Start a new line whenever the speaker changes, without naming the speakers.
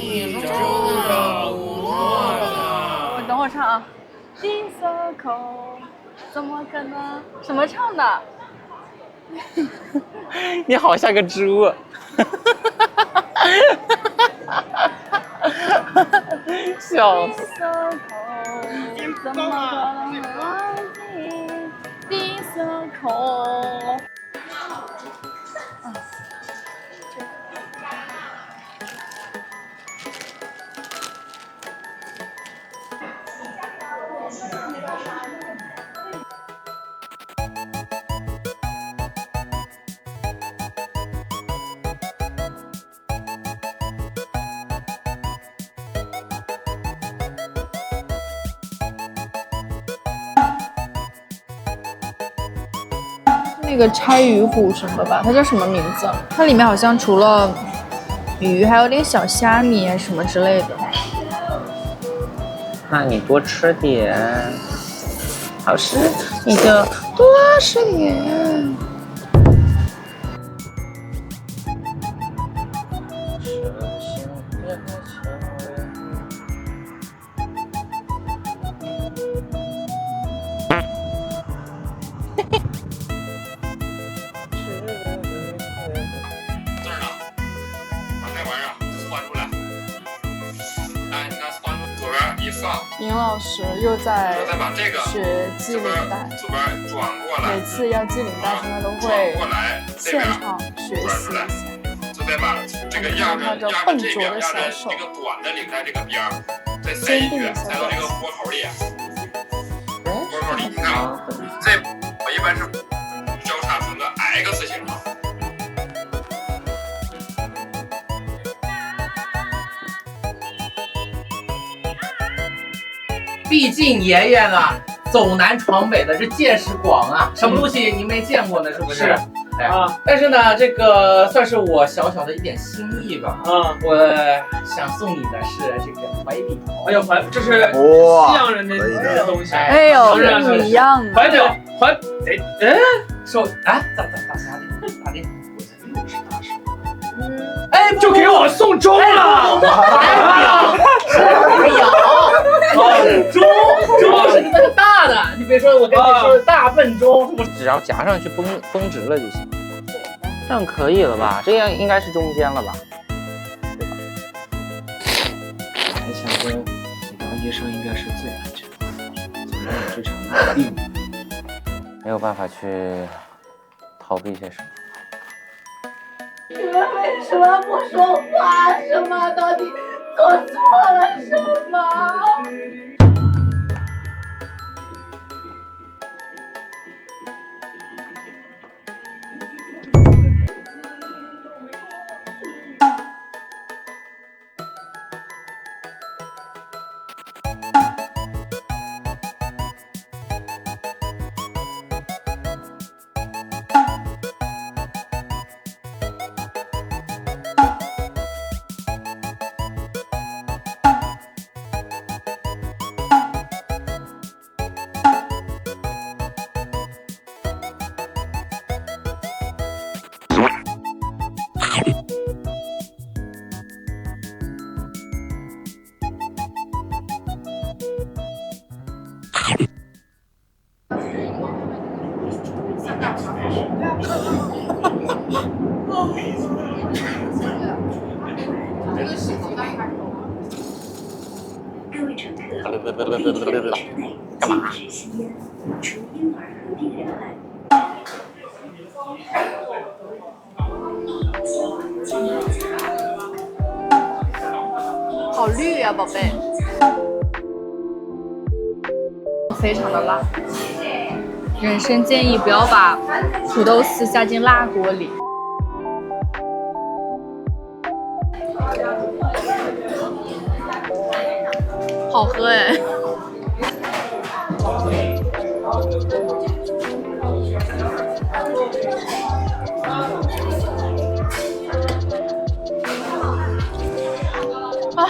宇宙的无诺的。
我等会儿唱啊。地色口，怎么可能？什么唱的？
你好像个猪。笑死。
地色口，怎么可能忘记地色口？那个拆鱼虎什么吧，它叫什么名字？它里面好像除了鱼，还有点小虾米啊什么之类的。
那你多吃点，好吃你就多吃点。
尹老师又在学系领带，
左边转过来，
每次要系领带时，他都会现场学习一下，
就再把这个压着这边这个短的领带这个边儿再塞进去，塞到这个豁口里。豁口里，你看啊，这我一般是交叉成个 X 形状。
毕竟爷爷呢，走南闯北的，这见识广啊，什么东西您没见过呢？是不是？哎啊！但是呢，这个算是我小小的一点心意吧。啊，我想送你的是这个怀表。
哎呦，这是西洋人的东西。
哎呦，不一样的。
怀表，
说啊，咋的？我才60大寿。
哎，就给我送钟了。
钟是那个大的，你别说，我跟你说大笨钟，
只要夹上去绷直了就行，这样可以了吧？这样应该是中间了吧？对吧？
还想着你当医生应该是最安全的，总让你这场病
没有办法去逃避些什么。
你们为什么不说话？什么到底做错了什么？
各位乘客，地铁列车内禁止吸烟，除婴儿和病人外。
好绿呀，宝贝。非常的辣，人参建议不要把土豆丝下进辣锅里。好喝哎！啊，